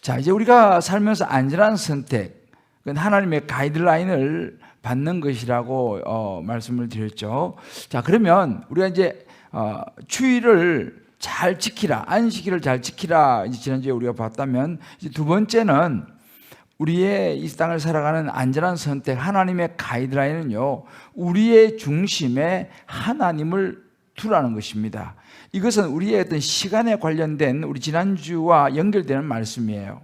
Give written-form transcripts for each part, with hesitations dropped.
자, 이제 우리가 살면서 안전한 선택, 그건 하나님의 가이드라인을 받는 것이라고 말씀을 드렸죠. 자, 그러면 우리가 이제 주의를 잘 지키라, 안식일을 잘 지키라, 이제 지난주에 우리가 봤다면, 이제 두 번째는 우리의 이 땅을 살아가는 안전한 선택, 하나님의 가이드라인은요, 우리의 중심에 하나님을 두라는 것입니다. 이것은 우리의 어떤 시간에 관련된 우리 지난주와 연결되는 말씀이에요.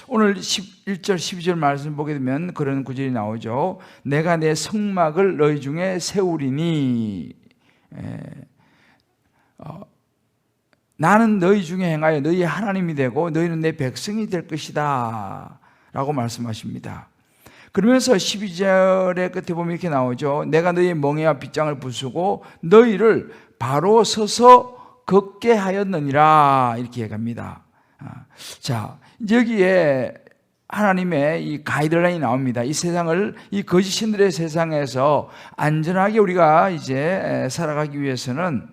오늘 11절 12절 말씀 보게 되면 그런 구절이 나오죠. 내가 내 성막을 너희 중에 세우리니 나는 너희 중에 행하여 너희의 하나님이 되고 너희는 내 백성이 될 것이다 라고 말씀하십니다. 그러면서 12절의 끝에 보면 이렇게 나오죠. 내가 너희의 멍에와 빗장을 부수고 너희를 바로 서서 걷게 하였느니라, 이렇게 얘기합니다. 자, 여기에 하나님의 이 가이드라인이 나옵니다. 이 세상을, 이 거짓 신들의 세상에서 안전하게 우리가 이제 살아가기 위해서는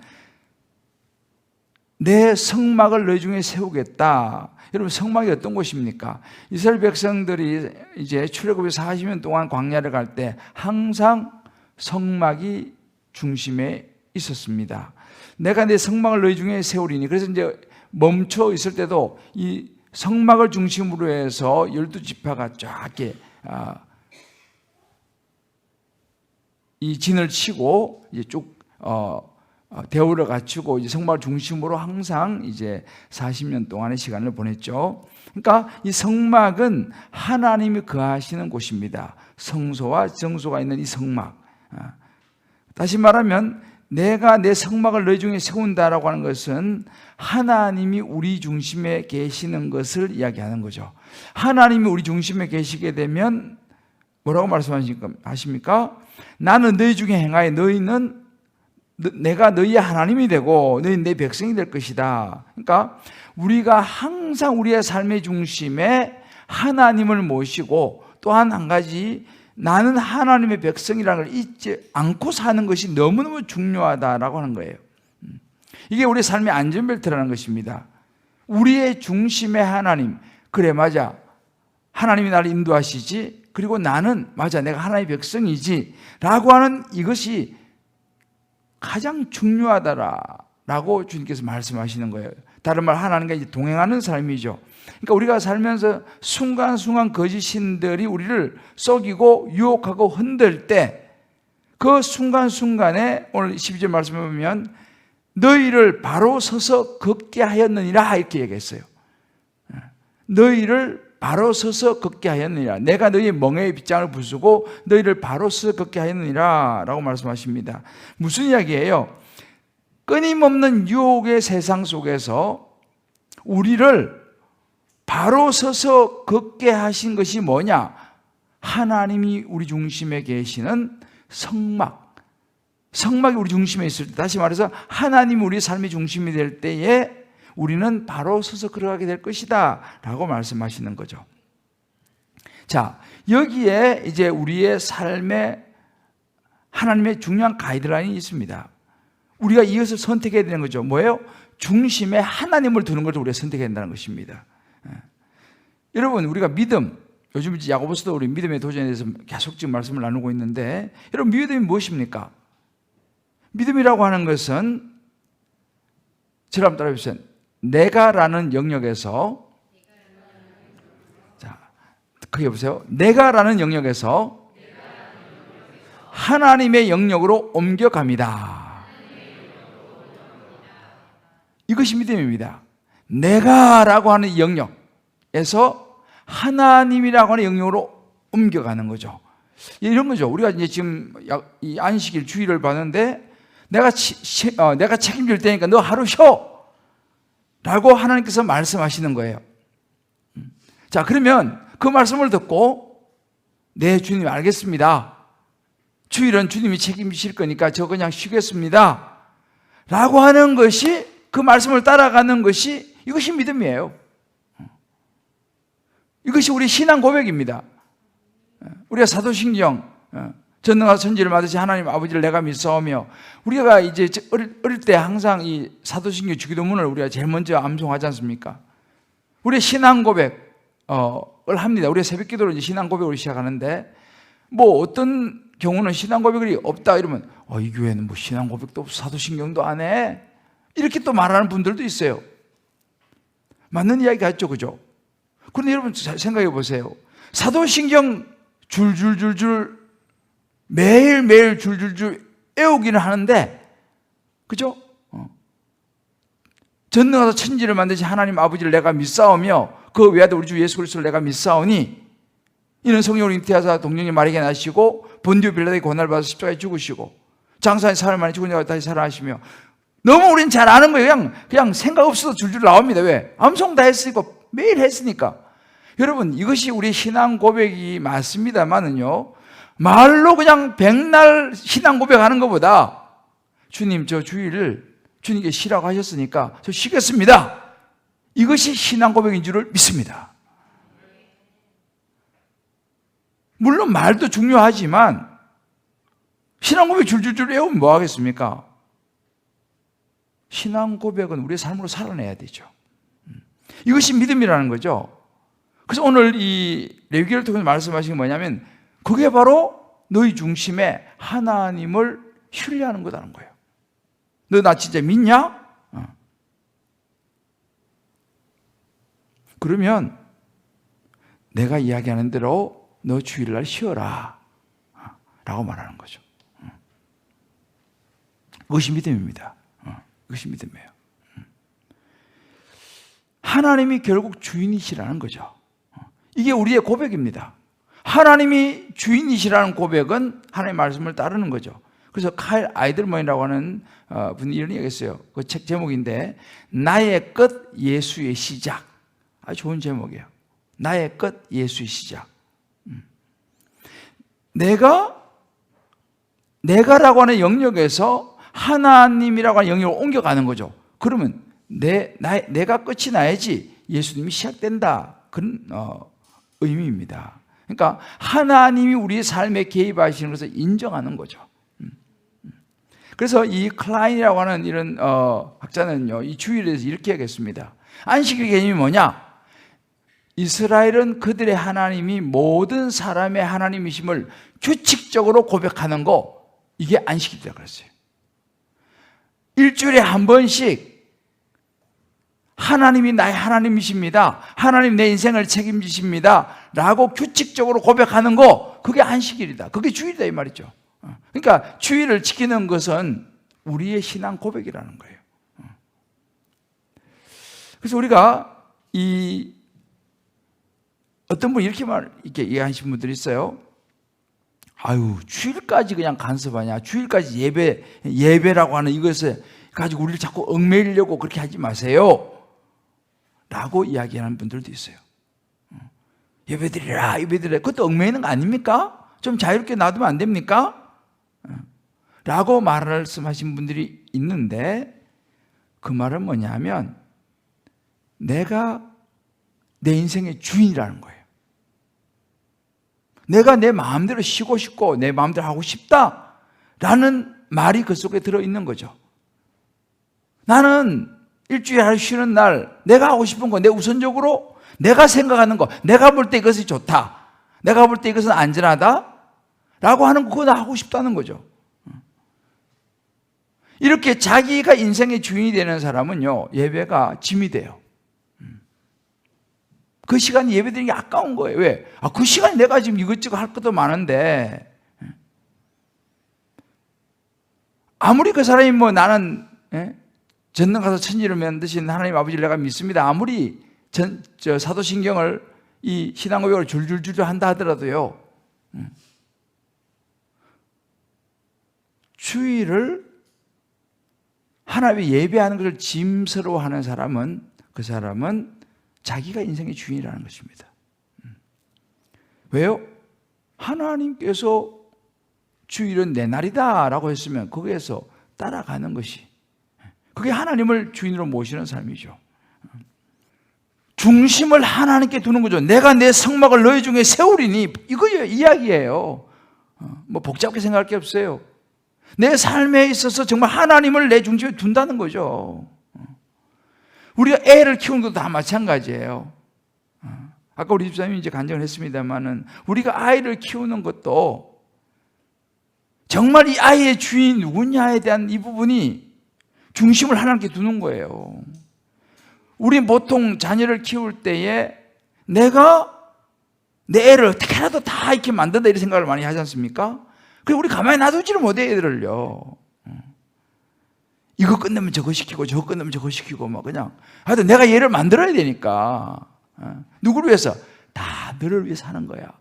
내 성막을 너희 중에 세우겠다. 여러분, 성막이 어떤 곳입니까? 이스라엘 백성들이 이제 출애굽에 40년 동안 광야를 갈 때 항상 성막이 중심에 있었습니다. 내가 내 성막을 너희 중에 세우리니, 그래서 이제 멈춰 있을 때도 이 성막을 중심으로 해서 12지파가 쫙 이렇게 이 진을 치고 이제 쭉 대우를 갖추고 이제 성막을 중심으로 항상 이제 40년 동안의 시간을 보냈죠. 그러니까 이 성막은 하나님이 거하시는 곳입니다. 성소와 정소가 있는 이 성막. 다시 말하면 내가 내 성막을 너희 중에 세운다라고 하는 것은 하나님이 우리 중심에 계시는 것을 이야기하는 거죠. 하나님이 우리 중심에 계시게 되면 뭐라고 말씀하십니까? 나는 너희 중에 행하여 너희는 내가 너희의 하나님이 되고 너희는 내 백성이 될 것이다. 그러니까 우리가 항상 우리의 삶의 중심에 하나님을 모시고 또한 한 가지, 나는 하나님의 백성이라는 걸 잊지 않고 사는 것이 너무너무 중요하다라고 하는 거예요. 이게 우리 삶의 안전벨트라는 것입니다. 우리의 중심에 하나님, 그래 맞아, 하나님이 나를 인도하시지, 그리고 나는 맞아, 내가 하나님의 백성이지 라고 하는 이것이 가장 중요하다라고 주님께서 말씀하시는 거예요. 다른 말, 하나님과 이제 동행하는 삶이죠. 그러니까 우리가 살면서 순간순간 거짓 신들이 우리를 속이고 유혹하고 흔들 때 그 순간순간에 오늘 12절 말씀에 보면 너희를 바로 서서 걷게 하였느니라, 이렇게 얘기했어요. 너희를 바로 서서 걷게 하였느니라. 내가 너희의 멍에의 빗장을 부수고 너희를 바로 서서 걷게 하였느니라 라고 말씀하십니다. 무슨 이야기예요? 끊임없는 유혹의 세상 속에서 우리를 바로 서서 걷게 하신 것이 뭐냐? 하나님이 우리 중심에 계시는 성막. 성막이 우리 중심에 있을 때, 다시 말해서 하나님이 우리 삶의 중심이 될 때에 우리는 바로 서서 걸어가게 될 것이다 라고 말씀하시는 거죠. 자, 여기에 이제 우리의 삶에 하나님의 중요한 가이드라인이 있습니다. 우리가 이것을 선택해야 되는 거죠. 뭐예요? 중심에 하나님을 두는 것을 우리가 선택해야 된다는 것입니다. 여러분, 우리가 믿음, 요즘 이제 야고보서도 우리 믿음의 도전에 대해서 계속 지금 말씀을 나누고 있는데, 여러분, 믿음이 무엇입니까? 믿음이라고 하는 것은, 저를 한번 따라해 보세요. 내가라는 영역에서, 자, 크게 보세요. 내가라는 영역에서 하나님의 영역으로 옮겨갑니다. 이것이 믿음입니다. 내가라고 하는 영역에서 하나님이라고 하는 영역으로 옮겨가는 거죠. 이런 거죠. 우리가 이제 지금 이 안식일 주일을 봤는데 내가 책임질 테니까 너 하루 쉬어 라고 하나님께서 말씀하시는 거예요. 자, 그러면 그 말씀을 듣고 네, 주님 알겠습니다. 주일은 주님이 책임지실 거니까 저 그냥 쉬겠습니다 라고 하는 것이, 그 말씀을 따라가는 것이, 이것이 믿음이에요. 이것이 우리 신앙 고백입니다. 우리가 사도신경 전능하사 천지를 만드신 하나님 아버지를 내가 믿사오며, 우리가 이제 어릴 때 항상 이 사도신경 주기도문을 우리가 제일 먼저 암송하지 않습니까? 우리 신앙 고백을 합니다. 우리 새벽 기도로 이제 신앙 고백으로 시작하는데, 뭐 어떤 경우는 신앙 고백이 없다 이러면 이 교회는 뭐 신앙 고백도 없어, 사도신경도 안 해, 이렇게 또 말하는 분들도 있어요. 맞는 이야기 같죠, 그죠? 그런데 여러분 생각해 보세요. 사도신경 줄줄줄줄 매일매일 줄줄줄 외우기는 하는데, 그죠? 전능하사 천지를 만드신 하나님 아버지를 내가 믿사오며 그 외아들 우리 주 예수 그리스도를 내가 믿사오니 이는 성령으로 잉태하사 동정녀 마리아에게 나시고 본디오 빌라도의 고난을 받아 십자가에 죽으시고 장사한 사흘 만에 죽은 자가 다시 살아나시며, 너무 우리는 잘 아는 거예요. 그냥 생각 없어도 줄줄 나옵니다. 왜? 암송 다 했으니까, 매일 했으니까. 여러분, 이것이 우리 신앙 고백이 맞습니다만은요, 말로 그냥 백날 신앙 고백하는 것보다 주님 저 주일을 주님께 쉬라고 하셨으니까 저 쉬겠습니다, 이것이 신앙 고백인 줄을 믿습니다. 물론 말도 중요하지만 신앙 고백 줄줄줄 외우면 뭐 하겠습니까? 신앙 고백은 우리의 삶으로 살아내야 되죠. 이것이 믿음이라는 거죠. 그래서 오늘 이 레위기를 통해서 말씀하신 게 뭐냐면, 그게 바로 너희 중심에 하나님을 신뢰하는 거다는 거예요. 너 나 진짜 믿냐? 그러면 내가 이야기하는 대로 너 주일날 쉬어라 라고 말하는 거죠. 그것이 믿음입니다. 그것이 믿음이에요. 하나님이 결국 주인이시라는 거죠. 이게 우리의 고백입니다. 하나님이 주인이시라는 고백은 하나님의 말씀을 따르는 거죠. 그래서 칼 아이들먼이라고 하는 분이 이런 얘기 했어요. 그 책 제목인데, 나의 끝 예수의 시작. 아주 좋은 제목이에요. 나의 끝 예수의 시작. 내가라고 하는 영역에서 하나님이라고 하는 영역으로 옮겨가는 거죠. 그러면 내가 끝이 나야지 예수님이 시작된다, 그런 의미입니다. 그러니까 하나님이 우리의 삶에 개입하시는 것을 인정하는 거죠. 그래서 이 클라인이라고 하는 이런 학자는요, 이 주일에 대해서 이렇게 하겠습니다. 안식의 개념이 뭐냐? 이스라엘은 그들의 하나님이 모든 사람의 하나님이심을 규칙적으로 고백하는 거, 이게 안식이라고 그랬어요. 일주일에 한 번씩 하나님이 나의 하나님이십니다, 하나님 내 인생을 책임지십니다 라고 규칙적으로 고백하는 거, 그게 안식일이다, 그게 주일이다 이 말이죠. 그러니까 주일을 지키는 것은 우리의 신앙 고백이라는 거예요. 그래서 우리가 어떤 분이 이렇게 얘기하시는 분들이 있어요. 아유, 주일까지 그냥 간섭하냐, 주일까지 예배라고 하는 이것을 가지고 우리를 자꾸 얽매이려고 그렇게 하지 마세요 라고 이야기하는 분들도 있어요. 예배드리라, 그것도 얽매이는 거 아닙니까? 좀 자유롭게 놔두면 안 됩니까? 라고 말씀하신 분들이 있는데, 그 말은 뭐냐면, 내가 내 인생의 주인이라는 거예요. 내가 내 마음대로 쉬고 싶고 내 마음대로 하고 싶다라는 말이 그 속에 들어있는 거죠. 나는 일주일에 하루 쉬는 날 내가 하고 싶은 거, 내 우선적으로 내가 생각하는 거, 내가 볼 때 이것이 좋다, 내가 볼 때 이것은 안전하다 라고 하는 거, 그거 나 하고 싶다는 거죠. 이렇게 자기가 인생의 주인이 되는 사람은요, 예배가 짐이 돼요. 그 시간이 예배드리는 게 아까운 거예요. 왜? 그 시간에 내가 지금 이것저것 할 것도 많은데, 아무리 그 사람이 나는 전능하사 천지를 만드신 하나님 아버지를 내가 믿습니다, 아무리 사도신경을 이 신앙고백을 줄줄줄 한다 하더라도요, 주일을 하나님의 예배하는 것을 짐스러워하는 사람은, 그 사람은 자기가 인생의 주인이라는 것입니다. 왜요? 하나님께서 주일은 내 날이다 라고 했으면 거기에서 따라가는 것이, 그게 하나님을 주인으로 모시는 삶이죠. 중심을 하나님께 두는 거죠. 내가 내 성막을 너희 중에 세우리니, 이거예요, 이야기예요. 뭐 복잡하게 생각할 게 없어요. 내 삶에 있어서 정말 하나님을 내 중심에 둔다는 거죠. 우리가 애를 키우는 것도 다 마찬가지예요. 아까 우리 집사님이 이제 간증을 했습니다만은 우리가 아이를 키우는 것도 정말 이 아이의 주인이 누구냐에 대한 이 부분이 중심을 하나님께 두는 거예요. 우리 보통 자녀를 키울 때에 내가 내 애를 어떻게라도 다 이렇게 만든다 이런 생각을 많이 하지 않습니까? 그리고 우리 가만히 놔두지를 못해 애들을요. 이거 끝내면 저거 시키고 저거 끝내면 저거 시키고 막 그냥 하여튼 내가 얘를 만들어야 되니까 누구를 위해서? 다 너를 위해서 하는 거야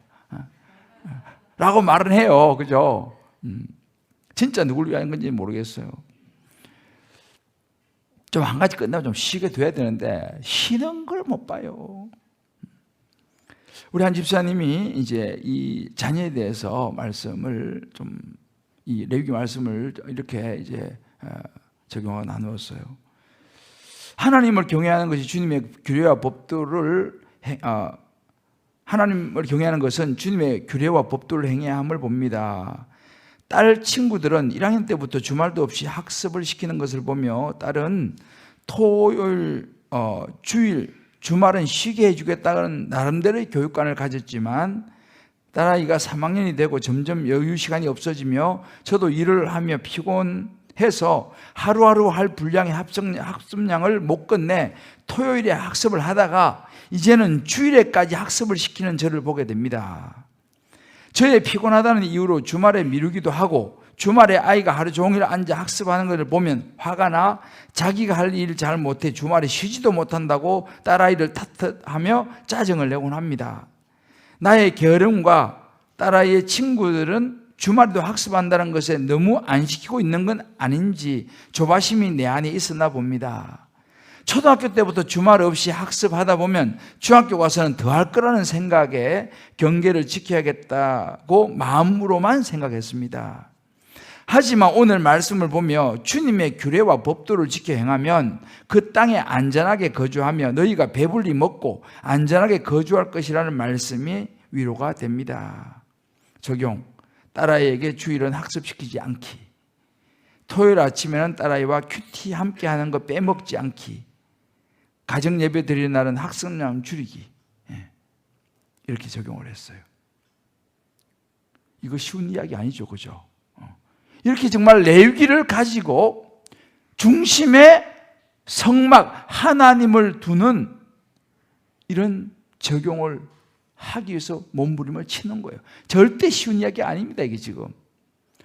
라고 말은 해요. 그죠? 진짜 누구를 위한 건지 모르겠어요. 좀 한 가지 끝나면 좀 쉬게 돼야 되는데 쉬는 걸 못 봐요. 우리 한 집사님이 이제 이 자녀에 대해서 말씀을 좀 이 레위기 말씀을 이렇게 이제 적용하고 나누었어요. 하나님을 경외하는 것이 주님의 규례와 법도를 하나님을 경외하는 것은 주님의 규례와 법도를 행해야 함을 봅니다. 딸 친구들은 1학년 때부터 주말도 없이 학습을 시키는 것을 보며 딸은 토요일, 주일, 주말은 쉬게 해주겠다는 나름대로의 교육관을 가졌지만 딸아이가 3학년이 되고 점점 여유 시간이 없어지며 저도 일을 하며 피곤해서 하루하루 할 분량의 학습량을 못 끝내 토요일에 학습을 하다가 이제는 주일에까지 학습을 시키는 저를 보게 됩니다. 저의 피곤하다는 이유로 주말에 미루기도 하고 주말에 아이가 하루 종일 앉아 학습하는 것을 보면 화가 나 자기가 할 일 잘 못해 주말에 쉬지도 못한다고 딸아이를 탓하며 짜증을 내곤 합니다. 나의 게으름과 딸아이의 친구들은 주말에도 학습한다는 것에 너무 안 시키고 있는 건 아닌지 조바심이 내 안에 있었나 봅니다. 초등학교 때부터 주말 없이 학습하다 보면 중학교 가서는 더 할 거라는 생각에 경계를 지켜야겠다고 마음으로만 생각했습니다. 하지만 오늘 말씀을 보며 주님의 규례와 법도를 지켜 행하면 그 땅에 안전하게 거주하며 너희가 배불리 먹고 안전하게 거주할 것이라는 말씀이 위로가 됩니다. 적용. 딸아이에게 주일은 학습시키지 않기. 토요일 아침에는 딸아이와 큐티 함께 하는 거 빼먹지 않기. 가정 예배 드리는 날은 학습량 줄이기. 이렇게 적용을 했어요. 이거 쉬운 이야기 아니죠, 그죠? 이렇게 정말 레위기를 가지고 중심에 성막 하나님을 두는 이런 적용을 하기 위해서 몸부림을 치는 거예요. 절대 쉬운 이야기 아닙니다, 이게 지금.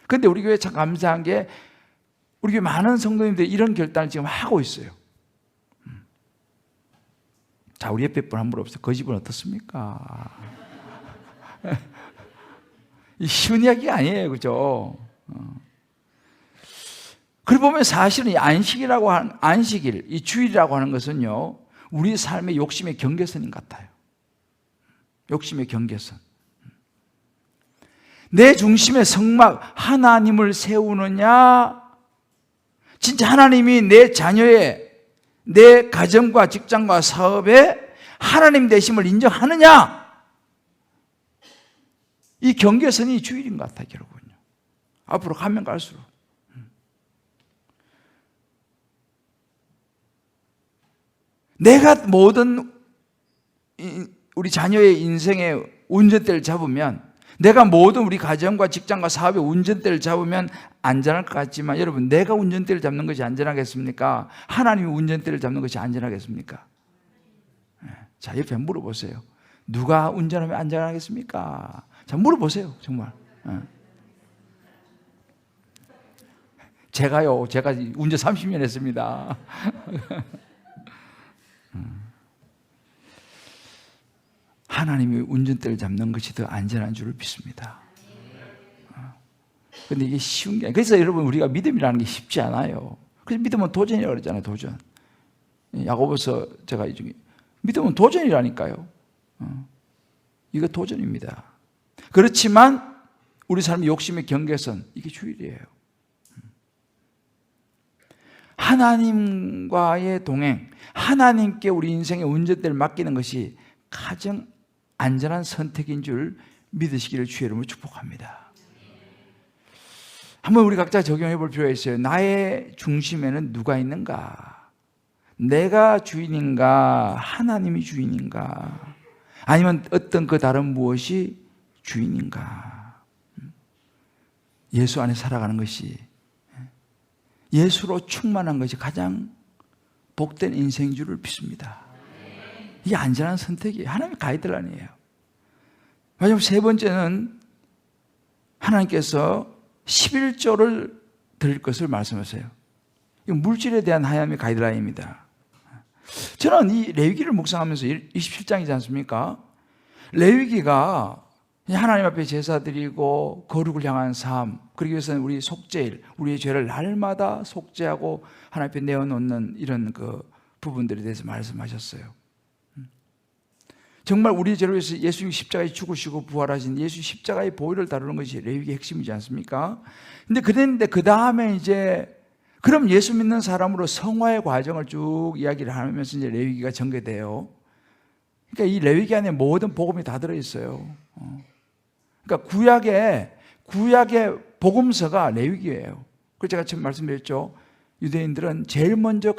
그런데 우리 교회 참 감사한 게 우리 교회 많은 성도님들이 이런 결단을 지금 하고 있어요. 자, 우리 옆에 분 한 분 없어요. 그 집은 어떻습니까? 이 쉬운 이야기 아니에요, 그죠? 그리고 보면 사실은 이 안식이라고 하는 안식일, 이 주일이라고 하는 것은요, 우리 삶의 욕심의 경계선인 것 같아요. 욕심의 경계선. 내 중심의 성막 하나님을 세우느냐, 진짜 하나님이 내 자녀의 내 가정과 직장과 사업에 하나님 되심을 인정하느냐, 이 경계선이 주일인 것 같아요, 결국은요. 앞으로 가면 갈수록. 내가 모든 우리 자녀의 인생의 운전대를 잡으면, 내가 모든 우리 가정과 직장과 사업의 운전대를 잡으면 안전할 것 같지만 여러분, 내가 운전대를 잡는 것이 안전하겠습니까? 하나님이 운전대를 잡는 것이 안전하겠습니까? 자, 옆에 물어보세요. 누가 운전하면 안전하겠습니까? 자, 물어보세요, 정말. 제가 운전 30년 했습니다. 하나님이 운전대를 잡는 것이 더 안전한 줄을 믿습니다. 그런데 이게 쉬운 게 아니에요. 그래서 여러분, 우리가 믿음이라는 게 쉽지 않아요. 그래서 믿음은 도전이라고 그러잖아요, 도전. 야고보서 제가 이 중에 믿음은 도전이라니까요. 이거 도전입니다. 그렇지만 우리 삶의 욕심의 경계선, 이게 주일이에요. 하나님과의 동행, 하나님께 우리 인생의 운전대를 맡기는 것이 가장 안전한 선택인 줄 믿으시기를 주의 이름으로 축복합니다. 한번 우리 각자 적용해 볼 필요가 있어요. 나의 중심에는 누가 있는가? 내가 주인인가? 하나님이 주인인가? 아니면 어떤 그 다른 무엇이 주인인가? 예수 안에 살아가는 것이, 예수로 충만한 것이 가장 복된 인생 줄을 믿습니다. 이게 안전한 선택이에요. 하나님의 가이드라인이에요. 마지막 세 번째는 하나님께서 11조를 드릴 것을 말씀하세요. 이건 물질에 대한 하나님의 가이드라인입니다. 저는 이 레위기를 묵상하면서 27장이지 않습니까? 레위기가 하나님 앞에 제사 드리고 거룩을 향한 삶, 그러기 위해서는 우리 속죄일, 우리의 죄를 날마다 속죄하고 하나님 앞에 내어놓는 이런 그 부분들에 대해서 말씀하셨어요. 정말 우리의 죄를 위해서 예수님 십자가에 죽으시고 부활하신 예수 십자가의 보혈을 다루는 것이 레위기의 핵심이지 않습니까? 근데 그랬는데 그 다음에 이제 그럼 예수 믿는 사람으로 성화의 과정을 쭉 이야기를 하면서 이제 레위기가 전개돼요. 그러니까 이 레위기 안에 모든 복음이 다 들어있어요. 그러니까 구약의 복음서가 레위기예요. 그래서 제가 처음 말씀드렸죠. 유대인들은 제일 먼저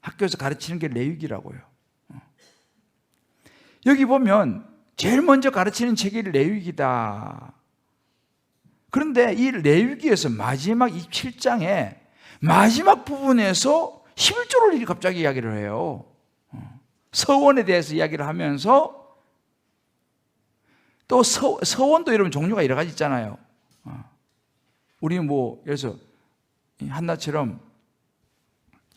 학교에서 가르치는 게 레위기라고요. 여기 보면 제일 먼저 가르치는 책이 레위기다. 그런데 이 레위기에서 마지막 27장에 마지막 부분에서 11조를 갑자기 이야기를 해요. 서원에 대해서 이야기를 하면서 또 서원도 여러분 종류가 여러 가지 있잖아요. 우리 뭐 예를 들어서 한나처럼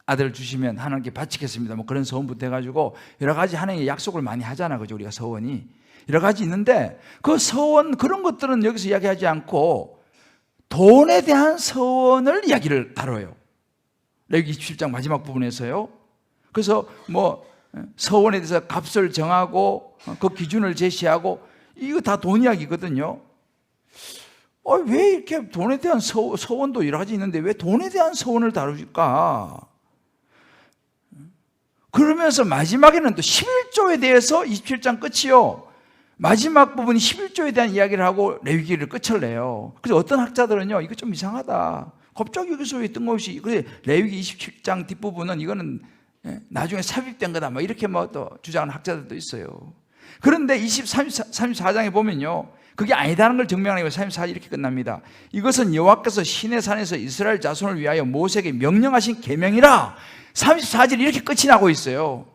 아들을 주시면 하나님께 바치겠습니다. 뭐 그런 서원부터 해가지고 여러 가지 하나님의 약속을 많이 하잖아, 그죠? 우리가 서원이 여러 가지 있는데 그 서원 그런 것들은 여기서 이야기하지 않고 돈에 대한 서원을 이야기를 다뤄요. 레위기 27장 마지막 부분에서요. 그래서 뭐 서원에 대해서 값을 정하고 그 기준을 제시하고 이거 다 돈 이야기거든요. 왜 이렇게 돈에 대한 서원도 여러 가지 있는데 왜 돈에 대한 서원을 다루실까? 그러면서 마지막에는 또 11조에 대해서 27장 끝이요. 마지막 부분이 11조에 대한 이야기를 하고 레위기를 끝을 내요. 그래서 어떤 학자들은요, 이거 좀 이상하다. 갑자기 여기서 왜 뜬금없이, 그래, 레위기 27장 뒷부분은 이거는 나중에 삽입된 거다. 뭐 이렇게 뭐 또 주장하는 학자들도 있어요. 그런데 34장에 보면요, 그게 아니다는 걸 증명하는 게 34장 이렇게 끝납니다. 이것은 여호와께서 시내 산에서 이스라엘 자손을 위하여 모세에게 명령하신 계명이라. 34절 이렇게 끝이 나고 있어요.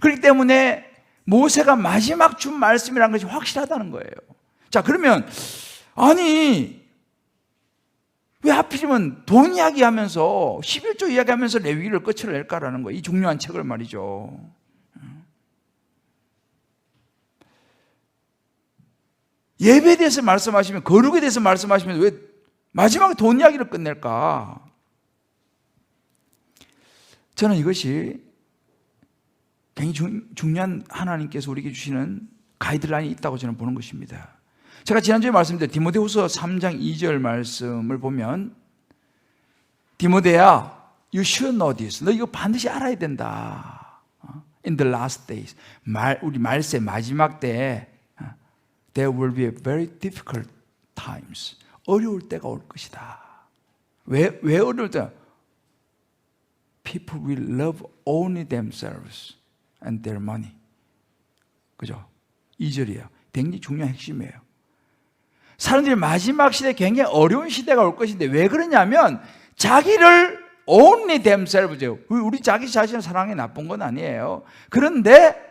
그렇기 때문에 모세가 마지막 준 말씀이라는 것이 확실하다는 거예요. 자, 그러면 아니 왜 하필이면 돈 이야기하면서 11조 이야기하면서 레위기를 끝을 낼까라는 거예요. 이 중요한 책을 말이죠. 예배에 대해서 말씀하시면, 거룩에 대해서 말씀하시면 왜 마지막에 돈 이야기를 끝낼까? 저는 이것이 굉장히 중요한 하나님께서 우리에게 주시는 가이드라인이 있다고 저는 보는 것입니다. 제가 지난주에 말씀드린 디모데후서 3장 2절 말씀을 보면, 디모데야, you should know this. 너 이거 반드시 알아야 된다. In the last days. 우리 말세 마지막 때에 there will be a very difficult times. 어려울 때가 올 것이다. 왜 어려울 때? People will love only themselves and their money. 그죠? 2절이에요. 굉장히 중요한 핵심이에요. 사람들이 마지막 시대에 굉장히 어려운 시대가 올 것인데 왜 그러냐면 자기를 only themselves, 우리 자기 자신을 사랑하는 게 나쁜 건 아니에요. 그런데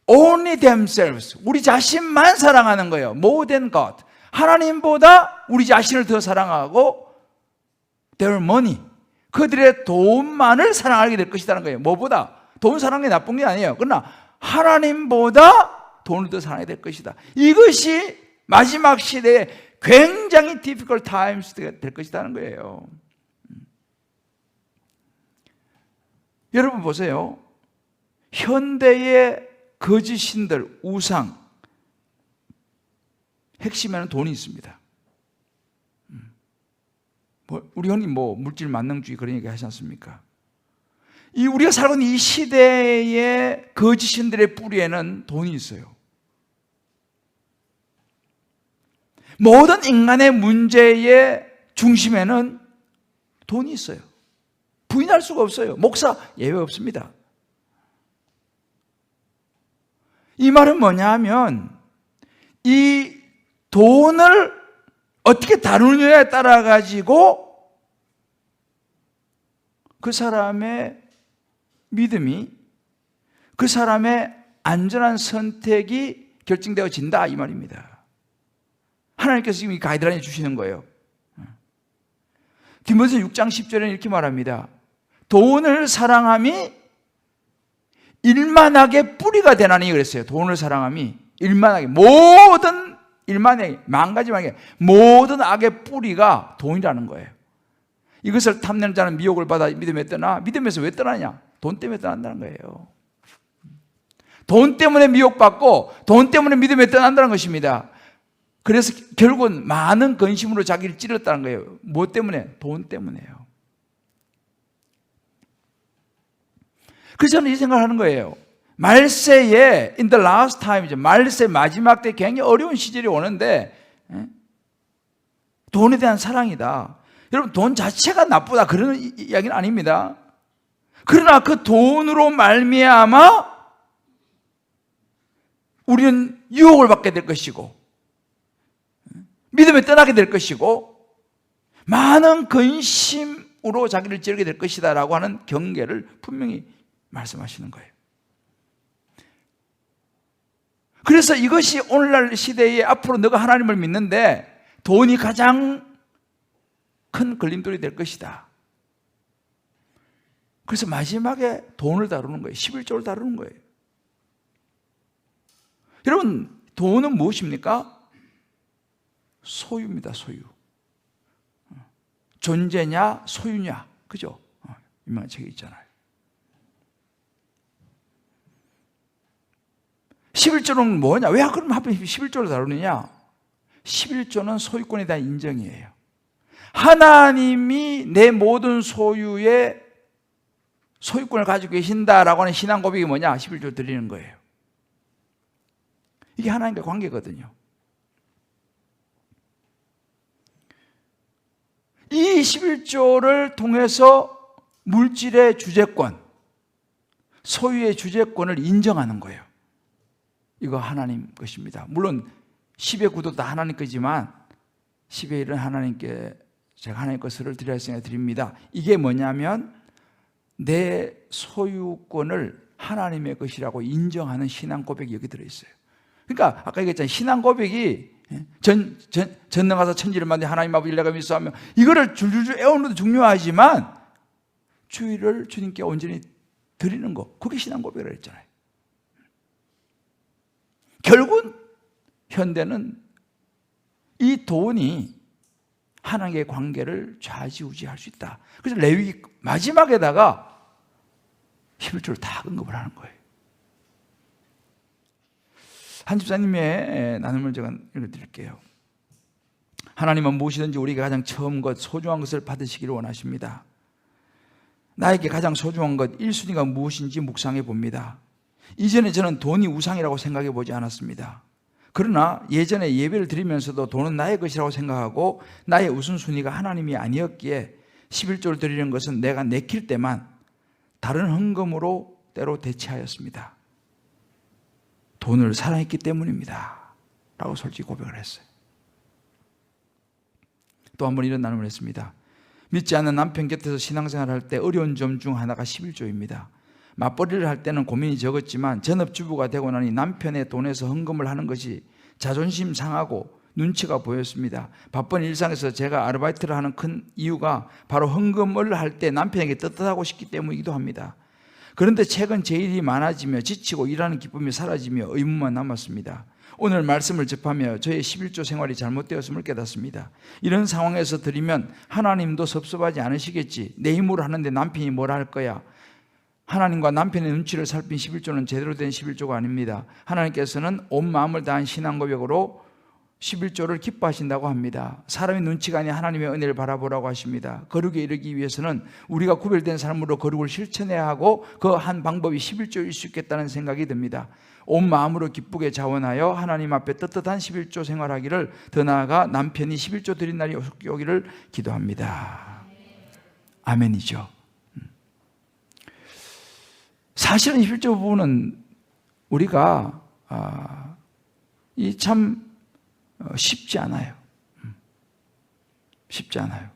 only themselves, 우리 자신만 사랑하는 거예요. More than God. 하나님보다 우리 자신을 더 사랑하고 their money, 그들의 돈만을 사랑하게 될 것이라는 거예요. 뭐보다? 돈 사랑하는 게 나쁜 게 아니에요. 그러나 하나님보다 돈을 더 사랑하게 될 것이다. 이것이 마지막 시대에 굉장히 difficult times 될 것이라는 거예요. 여러분 보세요. 현대의 거짓신들, 우상, 핵심에는 돈이 있습니다. 우리 형님 물질 만능주의 그런 얘기 하지 않습니까? 우리가 살고 있는 이 시대의 거짓신들의 뿌리에는 돈이 있어요. 모든 인간의 문제의 중심에는 돈이 있어요. 부인할 수가 없어요. 목사 예외 없습니다. 이 말은 뭐냐 하면 이 돈을 어떻게 다루느냐에 따라 가지고 그 사람의 믿음이, 그 사람의 안전한 선택이 결정되어진다 이 말입니다. 하나님께서 지금 이 가이드라인을 주시는 거예요. 디모데서 6장 10절에는 이렇게 말합니다. 돈을 사랑함이 일만하게 뿌리가 되나니 그랬어요. 돈을 사랑함이 일만하게, 모든 일만하게, 망가지만하게 모든 악의 뿌리가 돈이라는 거예요. 이것을 탐내는 자는 미혹을 받아 믿음에 떠나. 믿음에서 왜 떠나냐? 돈 때문에 떠난다는 거예요. 돈 때문에 미혹받고 돈 때문에 믿음에 떠난다는 것입니다. 그래서 결국은 많은 근심으로 자기를 찔렀다는 거예요. 뭐 때문에? 돈 때문에요. 그래서 저는 이 생각을 하는 거예요. 말세에 in the last time, 말세 마지막 때 굉장히 어려운 시절이 오는데 돈에 대한 사랑이다. 여러분 돈 자체가 나쁘다 그런 이야기는 아닙니다. 그러나 그 돈으로 말미암아 우리는 유혹을 받게 될 것이고 믿음에 떠나게 될 것이고 많은 근심으로 자기를 찌르게 될 것이다 라고 하는 경계를 분명히 말씀하시는 거예요. 그래서 이것이 오늘날 시대에 앞으로 너가 하나님을 믿는데 돈이 가장 큰 걸림돌이 될 것이다. 그래서 마지막에 돈을 다루는 거예요. 11조를 다루는 거예요. 여러분 돈은 무엇입니까? 소유입니다. 소유. 존재냐 소유냐, 그죠? 유명한 책이 있잖아요. 11조는 뭐냐? 왜 그럼 하필 11조를 다루느냐? 11조는 소유권에 대한 인정이에요. 하나님이 내 모든 소유의 소유권을 가지고 계신다라고 하는 신앙 고백이 뭐냐? 11조 드리는 거예요. 이게 하나님과 관계거든요. 이 11조를 통해서 물질의 주재권, 소유의 주재권을 인정하는 거예요. 이거 하나님 것입니다. 물론 10의 구도 다 하나님 거지만 10의 1은 하나님께 제가 하나님 것을 드려야 했으니 드립니다. 이게 뭐냐면 내 소유권을 하나님의 것이라고 인정하는 신앙 고백이 여기 들어있어요. 그러니까 아까 얘기했잖아요. 신앙 고백이 전능 가서 천지를 만든 하나님 아버지를 내가 믿사오며 이거를 줄줄줄 애우는 것도 중요하지만 주의를 주님께 온전히 드리는 거, 그게 신앙 고백이라고 했잖아요. 결국은 현대는 이 돈이 하나님과의 관계를 좌지우지할 수 있다. 그래서 레위기 마지막에다가 11조를 다 언급을 하는 거예요. 한 집사님의 나눔을 제가 읽어드릴게요. 하나님은 무엇이든지 우리가 가장 처음 것, 소중한 것을 받으시기를 원하십니다. 나에게 가장 소중한 것 1순위가 무엇인지 묵상해 봅니다. 이전에 저는 돈이 우상이라고 생각해 보지 않았습니다. 그러나 예전에 예배를 드리면서도 돈은 나의 것이라고 생각하고 나의 우선순위가 하나님이 아니었기에 11조를 드리는 것은 내가 내킬 때만 다른 헌금으로 때로 대체하였습니다. 돈을 사랑했기 때문입니다 라고 솔직히 고백을 했어요. 또 한 번 이런 나눔을 했습니다. 믿지 않는 남편 곁에서 신앙생활을 할 때 어려운 점 중 하나가 11조입니다. 맞벌이를 할 때는 고민이 적었지만 전업주부가 되고 나니 남편의 돈에서 헌금을 하는 것이 자존심 상하고 눈치가 보였습니다. 바쁜 일상에서 제가 아르바이트를 하는 큰 이유가 바로 헌금을 할 때 남편에게 떳떳하고 싶기 때문이기도 합니다. 그런데 최근 제 일이 많아지며 지치고 일하는 기쁨이 사라지며 의문만 남았습니다. 오늘 말씀을 접하며 저의 11조 생활이 잘못되었음을 깨닫습니다. 이런 상황에서 드리면 하나님도 섭섭하지 않으시겠지. 내 힘으로 하는데 남편이 뭐라 할 거야. 하나님과 남편의 눈치를 살핀 11조는 제대로 된 11조가 아닙니다. 하나님께서는 온 마음을 다한 신앙 고백으로 11조를 기뻐하신다고 합니다. 사람의 눈치가 아닌 하나님의 은혜를 바라보라고 하십니다. 거룩에 이르기 위해서는 우리가 구별된 삶으로 거룩을 실천해야 하고 그 한 방법이 11조일 수 있겠다는 생각이 듭니다. 온 마음으로 기쁘게 자원하여 하나님 앞에 떳떳한 11조 생활하기를, 더 나아가 남편이 11조 드린 날이 오기를 기도합니다. 아멘이죠. 사실은 11조 부분은 우리가 이 참 쉽지 않아요. 쉽지 않아요.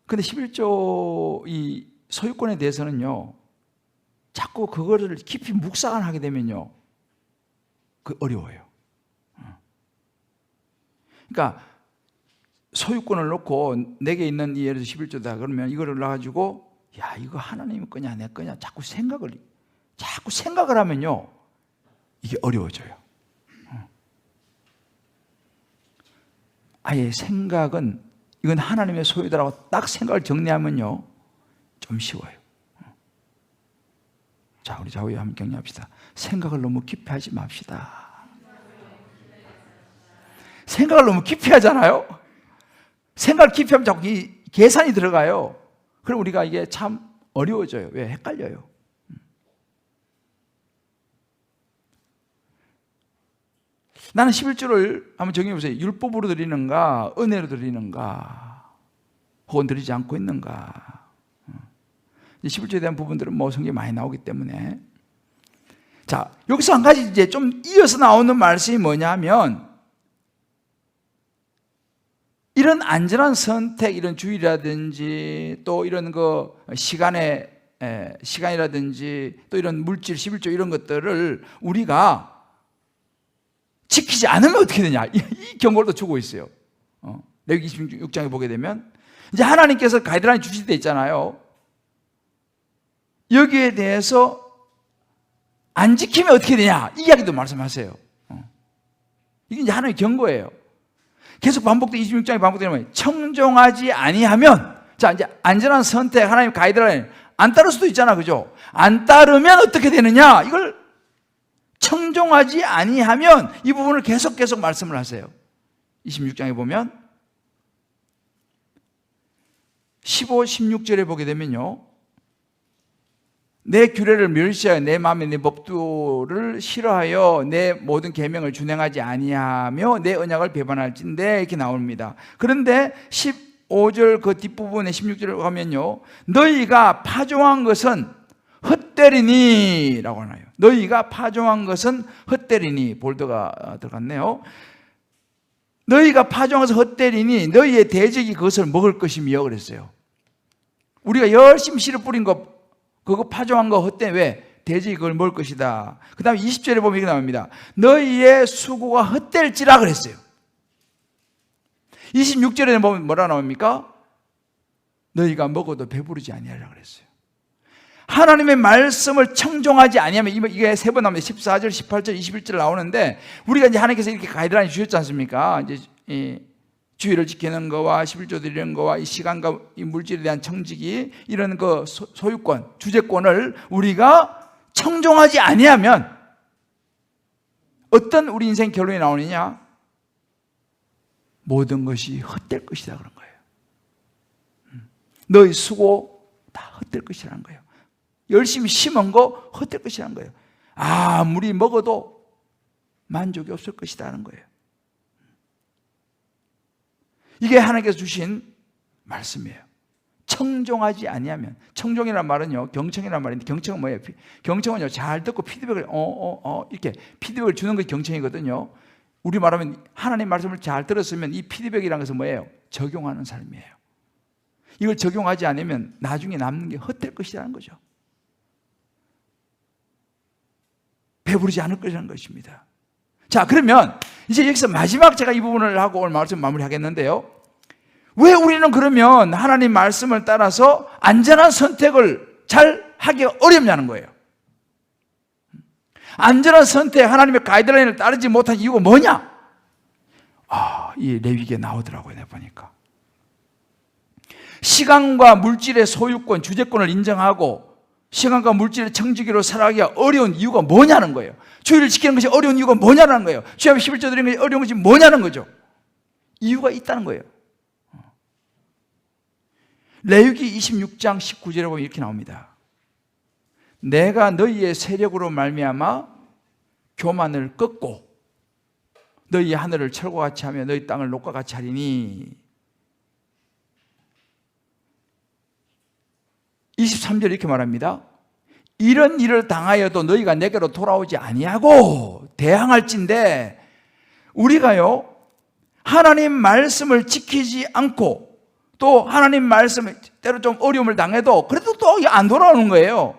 근데 11조 이 소유권에 대해서는요, 자꾸 그거를 깊이 묵상하게 되면요, 그 어려워요. 그러니까 소유권을 놓고 내게 있는 이 예를 들어 11조다 그러면 이거를 놔가지고 야, 이거 하나님 거냐 내 거냐 자꾸 생각을 하면요, 이게 어려워져요. 아예 생각은 이건 하나님의 소유다라고 딱 생각을 정리하면요, 좀 쉬워요. 자, 우리 좌우에 한번 격려합시다. 생각을 너무 깊이 하지 맙시다. 생각을 너무 깊이 하잖아요. 생각을 깊이 하면 자꾸 이 계산이 들어가요. 그럼 우리가 이게 참 어려워져요. 왜? 헷갈려요. 나는 11조를 한번 정해보세요. 율법으로 드리는가, 은혜로 드리는가, 혹은 드리지 않고 있는가. 11조에 대한 부분들은 뭐 성경에 많이 나오기 때문에. 자, 여기서 한 가지 이제 좀 이어서 나오는 말씀이 뭐냐면, 이런 안전한 선택, 이런 주의라든지 또 이런 시간이라든지 또 이런 물질, 11조 이런 것들을 우리가 지키지 않으면 어떻게 되냐, 이 경고를 또 주고 있어요. 레위기 26장에 보게 되면 이제 하나님께서 가이드라인 주실 때 있잖아요. 여기에 대해서 안 지키면 어떻게 되냐, 이 이야기도 말씀하세요. 이게 이제 하나님의 경고예요. 계속 반복돼, 26장에 반복되면 청종하지 아니하면, 자, 이제 안전한 선택, 하나님의 가이드라인 안 따를 수도 있잖아, 그죠? 안 따르면 어떻게 되느냐, 이걸 청종하지 아니하면 이 부분을 계속 말씀을 하세요. 26장에 보면 15, 16절에 보게 되면요, 내 규례를 멸시하여 내 마음에 내 법도를 싫어하여 내 모든 계명을 준행하지 아니하며 내 언약을 배반할진대, 이렇게 나옵니다. 그런데 15절 그 뒷부분에 16절을 가면요, 너희가 파종한 것은 헛되리니 라고 하나요. 너희가 파종한 것은 헛되리니, 볼드가 들어갔네요. 너희가 파종한 것은 헛되리니 너희의 대적이 그것을 먹을 것이며 그랬어요. 우리가 열심히 씨를 뿌린 거, 그거 파종한 거 헛되, 왜? 대적이 그걸 먹을 것이다. 그 다음에 20절에 보면 이렇게 나옵니다. 너희의 수고가 헛될지라 그랬어요. 26절에 보면 뭐라 나옵니까? 너희가 먹어도 배부르지 아니하리라 그랬어요. 하나님의 말씀을 청종하지 아니하면, 이게 세 번 나옵니다. 14절, 18절, 21절 나오는데, 우리가 이제 하나님께서 이렇게 가이드라인 주셨지 않습니까? 이제 이 주의를 지키는 거와 11조 드리는 거와 이 시간과 이 물질에 대한 청지기, 이런 그 소유권, 주재권을 우리가 청종하지 아니하면 어떤 우리 인생 결론이 나오느냐? 모든 것이 헛될 것이다 그런 거예요. 너희 수고 다 헛될 것이라는 거예요. 열심히 심은 거 헛될 것이라는 거예요. 아무리 먹어도 만족이 없을 것이라는 거예요. 이게 하나님께서 주신 말씀이에요. 청종하지 아니하면, 청종이라는 말은요, 경청이라는 말인데, 경청은 뭐예요? 경청은요, 잘 듣고 피드백을 이렇게 피드백을 주는 것이 경청이거든요. 우리 말하면 하나님 말씀을 잘 들었으면 이 피드백이라는 것은 뭐예요? 적용하는 삶이에요. 이걸 적용하지 않으면 나중에 남는 게 헛될 것이라는 거죠. 배부르지 않을 것이라는 것입니다. 자, 그러면 이제 여기서 마지막 제가 이 부분을 하고 오늘 말씀 마무리하겠는데요, 왜 우리는 그러면 하나님 말씀을 따라서 안전한 선택을 잘 하기 어렵냐는 거예요. 안전한 선택, 하나님의 가이드라인을 따르지 못한 이유가 뭐냐? 이 레위기에 나오더라고요, 내가 보니까. 시간과 물질의 소유권, 주재권을 인정하고 시간과 물질의 청지기로 살아가기가 어려운 이유가 뭐냐는 거예요. 주의를 지키는 것이 어려운 이유가 뭐냐는 거예요. 주의 앞에 11조 드리는 것이 어려운 것이 뭐냐는 거죠. 이유가 있다는 거예요. 레위기 26장 19절에 보면 이렇게 나옵니다. 내가 너희의 세력으로 말미암아 교만을 꺾고 너희 하늘을 철과 같이 하며 너희 땅을 녹과 같이 하리니. 23절 이렇게 말합니다. 이런 일을 당하여도 너희가 내게로 돌아오지 아니하고 대항할진대. 우리가요 하나님 말씀을 지키지 않고 또 하나님 말씀을 때로 좀 어려움을 당해도 그래도 또 안 돌아오는 거예요.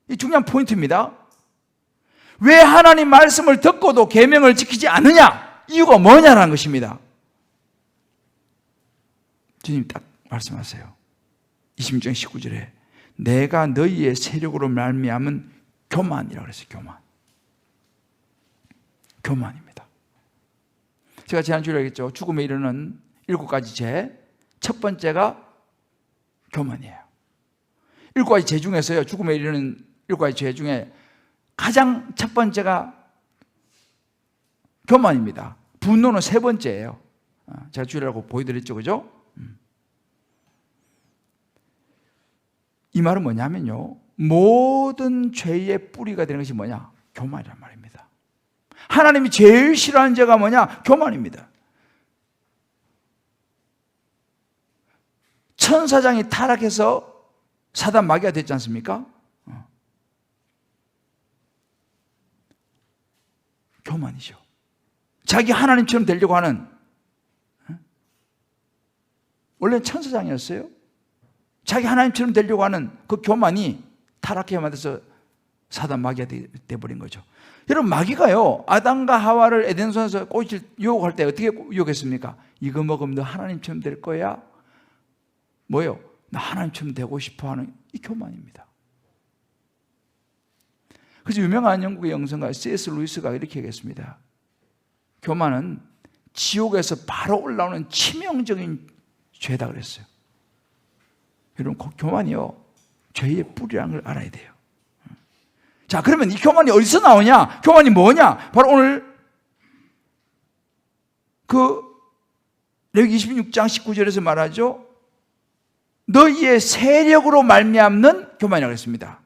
이 중요한 포인트입니다. 왜 하나님 말씀을 듣고도 계명을 지키지 않느냐? 이유가 뭐냐라는 것입니다. 주님 딱 말씀하세요. 26장 19절에 내가 너희의 세력으로 말미암은 교만이라고 그랬어요. 교만입니다. 제가 지난주에 얘기했죠. 죽음에 이르는 7가지 죄. 첫 번째가 교만이에요. 7가지 죄 중에서요. 죽음에 이르는 7가지 죄 중에 가장 첫 번째가 교만입니다. 분노는 세 번째예요. 제가 주일이라고 보여드렸죠. 그죠? 이 말은 뭐냐면요. 모든 죄의 뿌리가 되는 것이 뭐냐? 교만이란 말입니다. 하나님이 제일 싫어하는 죄가 뭐냐? 교만입니다. 천사장이 타락해서 사단 마귀가 됐지 않습니까? 교만이죠. 자기 하나님처럼 되려고 하는, 원래 천사장이었어요. 자기 하나님처럼 되려고 하는 그 교만이 타락해 만들어서 사단 마귀가 돼버린 거죠. 여러분, 마귀가요 아담과 하와를 에덴성에서 꽃을 유혹할 때 어떻게 유혹했습니까? 이거 먹으면 너 하나님처럼 될 거야. 뭐요? 나 하나님처럼 되고 싶어 하는 이 교만입니다. 그래서 유명한 영국의 영성가 C.S. 루이스가 이렇게 얘기했습니다. 교만은 지옥에서 바로 올라오는 치명적인 죄다 그랬어요. 여러분, 교만이요 죄의 뿌리라는 걸 알아야 돼요. 자, 그러면 이 교만이 어디서 나오냐? 교만이 뭐냐? 바로 오늘 레위기 26장 19절에서 말하죠. 너희의 세력으로 말미암는 교만이라고 했습니다.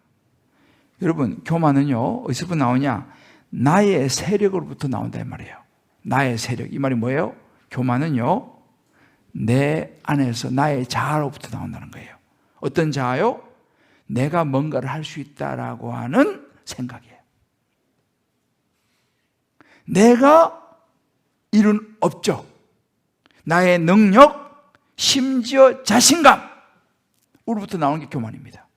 여러분, 교만은요 어디서부터 나오냐? 나의 세력으로부터 나온다 이 말이에요. 나의 세력, 이 말이 뭐예요? 교만은요 내 안에서 나의 자아로부터 나온다는 거예요. 어떤 자아요? 내가 뭔가를 할 수 있다라고 하는 생각이에요. 내가 이룬 업적, 나의 능력, 심지어 자신감 우로부터 나오는 게 교만입니다.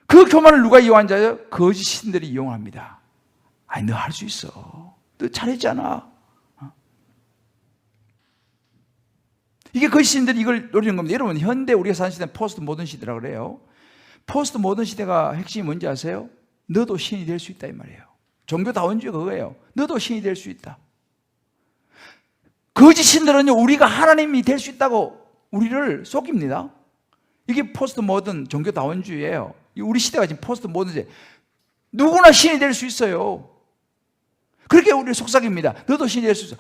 그 교만을 누가 이용한 자요? 거짓 신들이 이용합니다. 아니, 너 할 수 있어. 너 잘했잖아. 이게 거짓 신들이 이걸 노리는 겁니다. 여러분, 현대 우리가 사는 시대는 포스트 모던 시대라고 그래요. 포스트 모던 시대가 핵심이 뭔지 아세요? 너도 신이 될 수 있다 이 말이에요. 종교다원주의 그거예요. 너도 신이 될 수 있다. 거짓 신들은요 우리가 하나님이 될 수 있다고 우리를 속입니다. 이게 포스트 모던 종교다원주의예요. 우리 시대가 지금 포스트 모던주의. 누구나 신이 될 수 있어요. 그렇게 우리를 속삭입니다. 너도 신이 될 수 있어.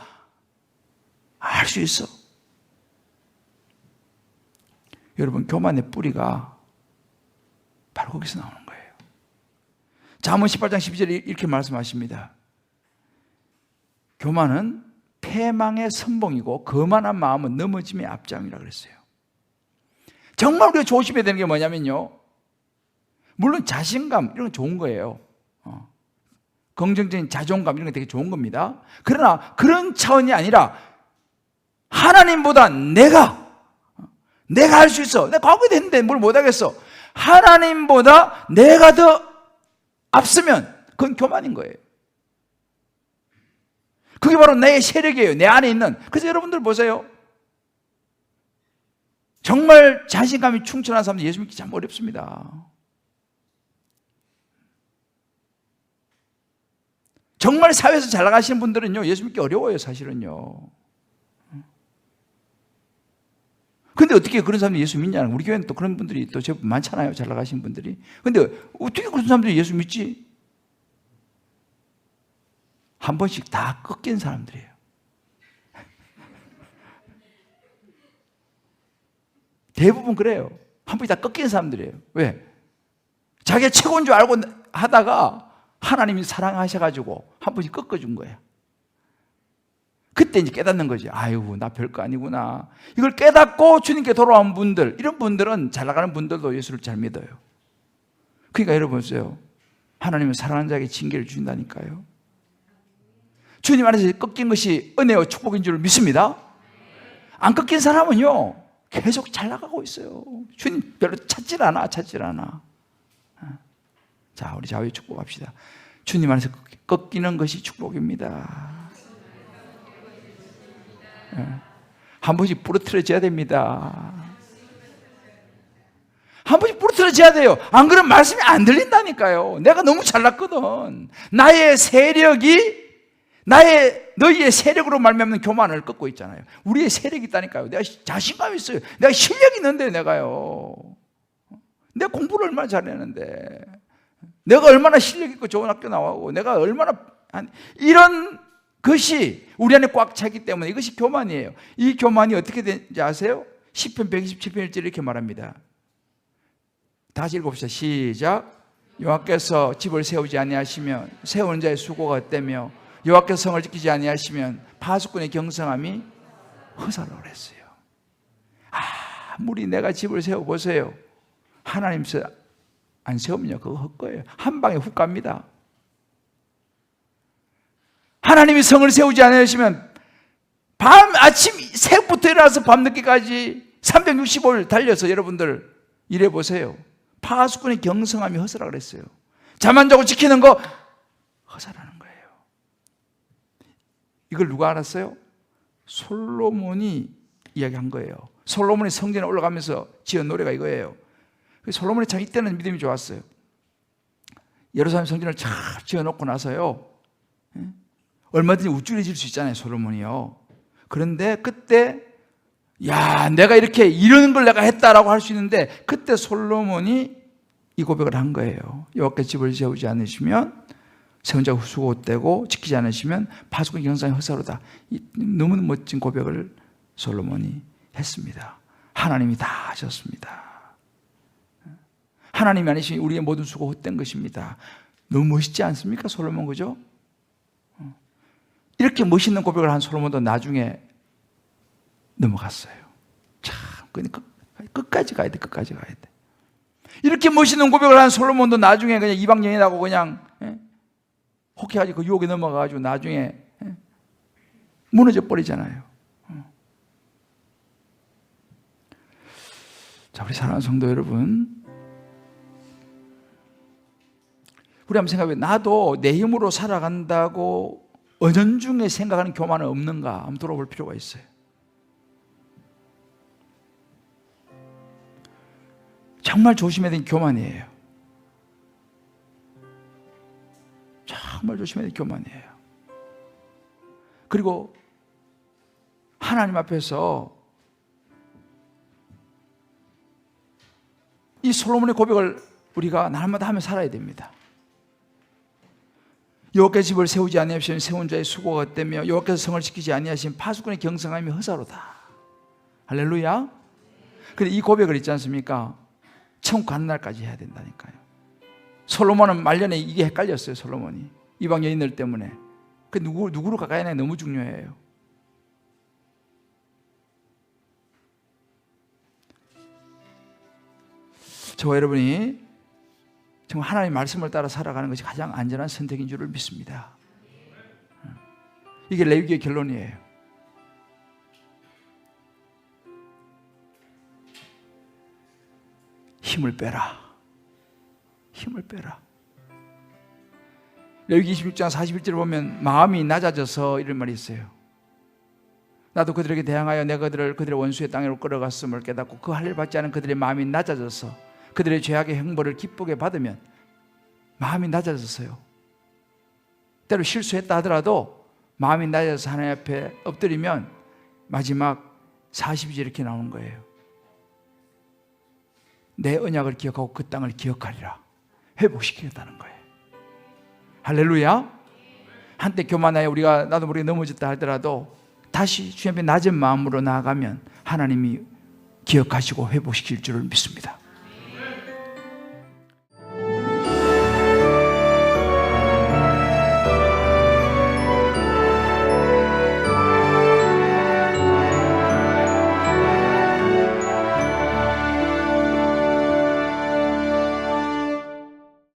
할 수 있어. 여러분, 교만의 뿌리가 바로 거기서 나오는 거예요. 잠언 18장 12절에 이렇게 말씀하십니다. 교만은 패망의 선봉이고 거만한 마음은 넘어짐의 앞장이라고 그랬어요. 정말 우리가 조심해야 되는 게 뭐냐면요, 물론 자신감 이런 건 좋은 거예요. 긍정적인 자존감 이런 게 되게 좋은 겁니다. 그러나 그런 차원이 아니라 하나님보다 내가 할 수 있어. 내가 과거에 됐는데 뭘 못하겠어. 하나님보다 내가 더 앞서면 그건 교만인 거예요. 그게 바로 내 세력이에요. 내 안에 있는. 그래서 여러분들 보세요. 정말 자신감이 충천한 사람들 예수 믿기 참 어렵습니다. 정말 사회에서 잘 나가시는 분들은요 예수 믿기 어려워요. 사실은요. 근데 어떻게 그런 사람들이 예수 믿냐는, 우리 교회는 또 그런 분들이 또 제법 많잖아요. 잘 나가신 분들이. 근데 어떻게 그런 사람들이 예수 믿지? 한 번씩 다 꺾인 사람들이에요. 대부분 그래요. 한 번씩 다 꺾인 사람들이에요. 왜? 자기가 최고인 줄 알고 하다가 하나님이 사랑하셔가지고 한 번씩 꺾어준 거예요. 그때 이제 깨닫는 거지. 아유, 나 별거 아니구나. 이걸 깨닫고 주님께 돌아온 분들, 이런 분들은, 잘 나가는 분들도 예수를 잘 믿어요. 그러니까 여러분 보세요. 하나님은 사랑하는 자에게 징계를 주신다니까요. 주님 안에서 꺾인 것이 은혜와 축복인 줄 믿습니다. 안 꺾인 사람은요, 계속 잘 나가고 있어요. 주님 별로 찾질 않아. 자, 우리 좌우에 축복합시다. 주님 안에서 꺾이는 것이 축복입니다. 한 번씩 부러뜨려져야 됩니다. 한 번씩 부러뜨려져야 돼요. 안 그러면 말씀이 안 들린다니까요. 내가 너무 잘났거든. 나의 세력이 너희의 세력으로 말미암는 교만을 꺾고 있잖아요. 우리의 세력이 있다니까요. 내가 자신감이 있어요. 내가 실력이 있는데 내가요. 내가 공부를 얼마나 잘했는데, 내가 얼마나 실력 있고 좋은 학교 나오고, 내가 얼마나 이런 것이 우리 안에 꽉 차기 때문에 이것이 교만이에요. 이 교만이 어떻게 되는지 아세요? 시편 127편 1절 이렇게 말합니다. 다시 읽어봅시다. 시작. 여호와께서 집을 세우지 아니하시면 세우는 자의 수고가 헛되며 여호와께서 성을 지키지 아니하시면 파수꾼의 경성함이 허사로 그랬어요. 아무리 내가 집을 세워보세요. 하나님께서 안 세우면요, 그거 헛거예요. 한 방에 훅 갑니다. 하나님이 성을 세우지 않으시면 아침 새벽부터 일어나서 밤늦게까지 365일 달려서 여러분들 일해보세요. 파수꾼의 경성함이 허사라 그랬어요. 잠 안 자고 지키는 거 허사라는 거예요. 이걸 누가 알았어요? 솔로몬이 이야기한 거예요. 솔로몬이 성전에 올라가면서 지은 노래가 이거예요. 솔로몬이 참 이때는 믿음이 좋았어요. 예루살렘 성전을 잘 지어놓고 나서요, 얼마든지 우쭐해질 수 있잖아요, 솔로몬이요. 그런데 그때 내가 이렇게 이러는 걸 내가 했다라고 할 수 있는데, 그때 솔로몬이 이 고백을 한 거예요. 여호와께서 집을 세우지 않으시면 세운 자가 수고 헛되고 지키지 않으시면 파수꾼 경성이 허사로다. 너무 멋진 고백을 솔로몬이 했습니다. 하나님이 다 하셨습니다. 하나님이 아니시면 우리의 모든 수고 헛된 것입니다. 너무 멋있지 않습니까, 솔로몬? 그죠? 이렇게 멋있는 고백을 한 솔로몬도 나중에 넘어갔어요. 참, 끝까지 가야 돼, 끝까지 가야 돼. 이렇게 멋있는 고백을 한 솔로몬도 나중에 그냥 이방 여인하고 그냥 혹해가지고 그 유혹에 넘어가가지고 나중에 무너져 버리잖아요. 자, 우리 사랑하는 성도 여러분, 우리 한번 생각해, 나도 내 힘으로 살아간다고 은연중에 생각하는 교만은 없는가 한번 돌아볼 필요가 있어요. 정말 조심해야 되는 교만이에요. 정말 조심해야 되는 교만이에요. 그리고 하나님 앞에서 이 솔로몬의 고백을 우리가 날마다 하며 살아야 됩니다. 여호와께서 집을 세우지 아니하시면 세운 자의 수고가 헛되며 여호와께서 성을 지키지 아니하시면 파수꾼의 경성함이 허사로다. 할렐루야. 근데 이 고백을 있지 않습니까? 천국 가는 날까지 해야 된다니까요. 솔로몬은 말년에 이게 헷갈렸어요. 솔로몬이 이방 여인들 때문에. 그 누구로 가까이 하냐 너무 중요해요. 저와 여러분이 정말 하나님의 말씀을 따라 살아가는 것이 가장 안전한 선택인 줄을 믿습니다. 이게 레위기의 결론이에요. 힘을 빼라. 힘을 빼라. 레위기 26장 41절을 보면 마음이 낮아져서 이런 말이 있어요. 나도 그들에게 대항하여 내가 그들의 원수의 땅으로 끌어갔음을 깨닫고 그 할례를 받지 않은 그들의 마음이 낮아져서 그들의 죄악의 형벌을 기쁘게 받으면 마음이 낮아졌어요. 때로 실수했다 하더라도 마음이 낮아져서 하나님 앞에 엎드리면 마지막 42절 이렇게 나오는 거예요. 내 언약을 기억하고 그 땅을 기억하리라. 회복시키겠다는 거예요. 할렐루야. 한때 교만하여 우리가 나도 모르게 넘어졌다 하더라도 다시 주님 앞에 낮은 마음으로 나아가면 하나님이 기억하시고 회복시킬 줄을 믿습니다.